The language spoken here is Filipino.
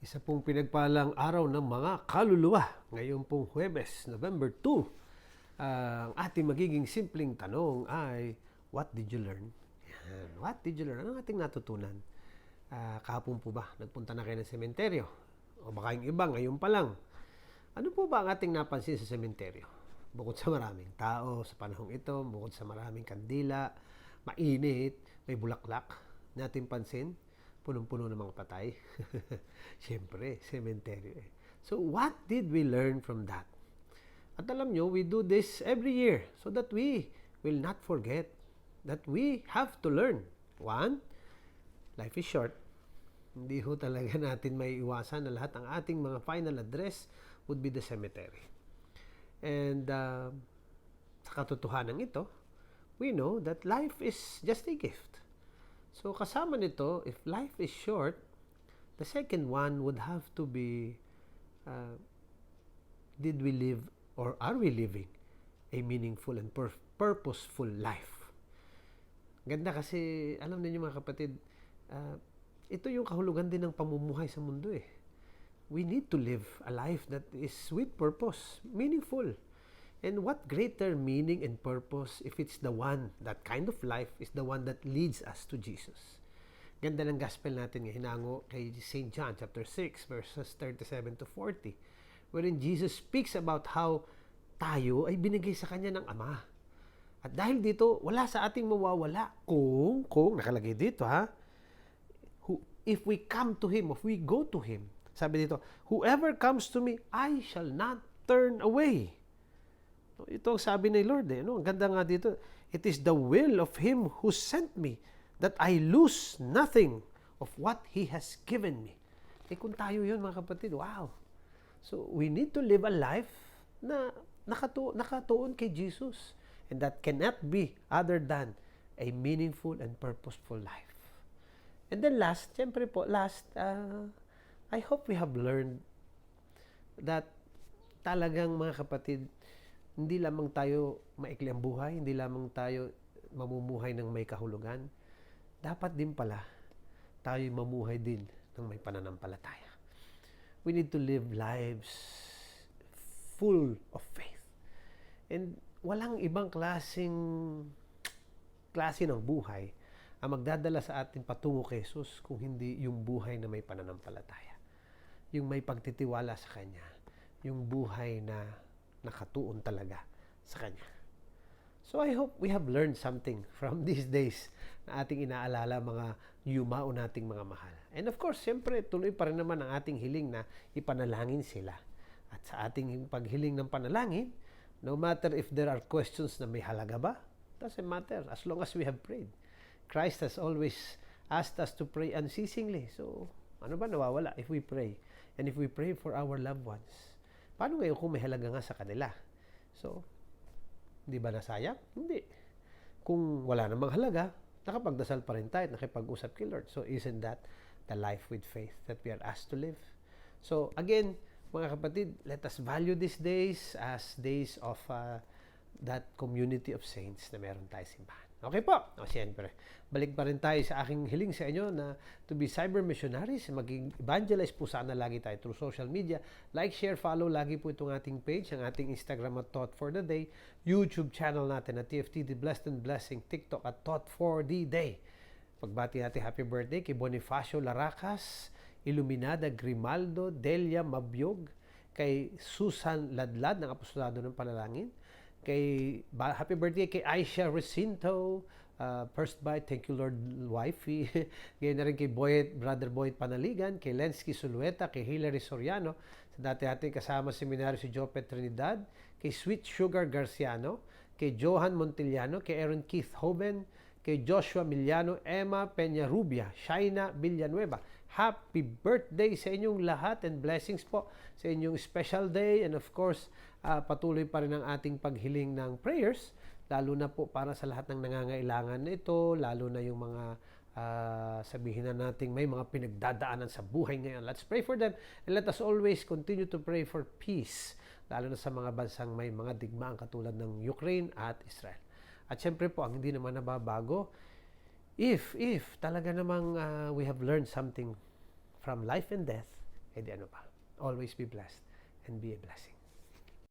Isa pong pinagpalang araw ng mga kaluluwa. Ngayon pong Huwebes, November 2. Ang ating magiging simpleng tanong ay, what did you learn? Yan. What did you learn? Anong ating natutunan? Kahapon po ba, nagpunta na kayo ng sementeryo? O baka yung iba, ngayon pa lang. Ano po ba ang ating napansin sa sementeryo? Bukod sa maraming tao sa panahong ito, bukod sa maraming kandila, mainit, may bulaklak, natin pansin, punong-puno ng mga patay. Siyempre, sementeryo eh. So, what did we learn from that? At alam nyo, we do this every year so that we will not forget that we have to learn. One, life is short. Hindi ho talaga natin may iwasan na lahat ng ating mga final address would be the cemetery. And sa katotohanan ito, we know that life is just a gift. So kasama nito, if life is short, the second one would have to be, did we live or are we living a meaningful and purposeful life? Ganda kasi, alam niyo mga kapatid, ito yung kahulugan din ng pamumuhay sa mundo eh. We need to live a life that is with purpose, meaningful. And what greater meaning and purpose if it's the one, that kind of life is the one that leads us to Jesus. Ganda ng gospel natin ngayon, hinango kay St. John chapter 6 verses 37 to 40, wherein Jesus speaks about how tayo ay binigay sa Kanya ng Ama. At dahil dito, wala sa ating mawawala kung nakalagay dito if we come to Him, if we go to Him. Sabi dito, whoever comes to me, I shall not turn away. Ito ang sabi ni Lord eh. Ang ganda nga dito. It is the will of Him who sent me that I lose nothing of what He has given me. Kung tayo yun mga kapatid, wow. So we need to live a life na nakatuon kay Jesus. And that cannot be other than a meaningful and purposeful life. And then last, I hope we have learned that talagang mga kapatid, hindi lamang tayo maikli ang buhay, hindi lamang tayo mamumuhay ng may kahulugan, dapat din pala tayo mamuhay din ng may pananampalataya. We need to live lives full of faith. And walang ibang klase ng buhay ang magdadala sa atin patungo kay Jesus kung hindi yung buhay na may pananampalataya. Yung may pagtitiwala sa Kanya. Yung buhay na nakatuon talaga sa Kanya. So I hope we have learned something from these days na ating inaalala mga yumao nating mga mahal. And of course, siyempre, tuloy pa rin naman ang ating hiling na ipanalangin sila. At sa ating paghiling ng panalangin, no matter if there are questions na may halaga ba, doesn't matter as long as we have prayed. Christ has always asked us to pray unceasingly. So, ano ba nawawala if we pray? And if we pray for our loved ones, paano ngayon kung may halaga nga sa kanila? So, di ba nasayang? Hindi. Kung wala namang halaga, nakapagdasal pa rin tayo at nakipag-usap kay Lord. So, isn't that the life with faith that we are asked to live? So, again, mga kapatid, let us value these days as days of that community of saints na meron tayo simbahan. Okay po. O siyempre, balik pa rin tayo sa aking hiling sa inyo na to be cyber missionaries, maging evangelize po sana lagi tayo through social media. Like, share, follow lagi po itong ating page, ang ating Instagram at Thought for the Day, YouTube channel natin at TFT The Blessed and Blessing, TikTok at Thought for the Day. Pagbati natin happy birthday kay Bonifacio Laracas, Iluminada Grimaldo, Delia Mabiog, kay Susan Ladlad ng Apostolado ng Panalangin, happy birthday kay Aisha Recinto, First Bite, thank you Lord Wifey, ganyan na rin kay Brother Boyd Panaligan, kay Lensky Sulueta, kay Hilary Soriano, sa dati ating kasama seminaryo si Jopet Trinidad, kay Sweet Sugar Garciano, kay Johan Montillano, kay Aaron Keith Hoven, kay Joshua Miliano, Emma Peñarubia, Shaina Villanueva. Happy birthday sa inyong lahat and blessings po sa inyong special day. And of course, patuloy pa rin ang ating paghiling ng prayers, lalo na po para sa lahat ng nangangailangan nito, lalo na yung mga sabihin na natin may mga pinagdadaanan sa buhay ngayon. Let's pray for them and let us always continue to pray for peace, lalo na sa mga bansang may mga digmaan katulad ng Ukraine at Israel. At syempre po, ang hindi naman nababago, if talaga namang we have learned something from life and death, di ano pa. Always be blessed and be a blessing.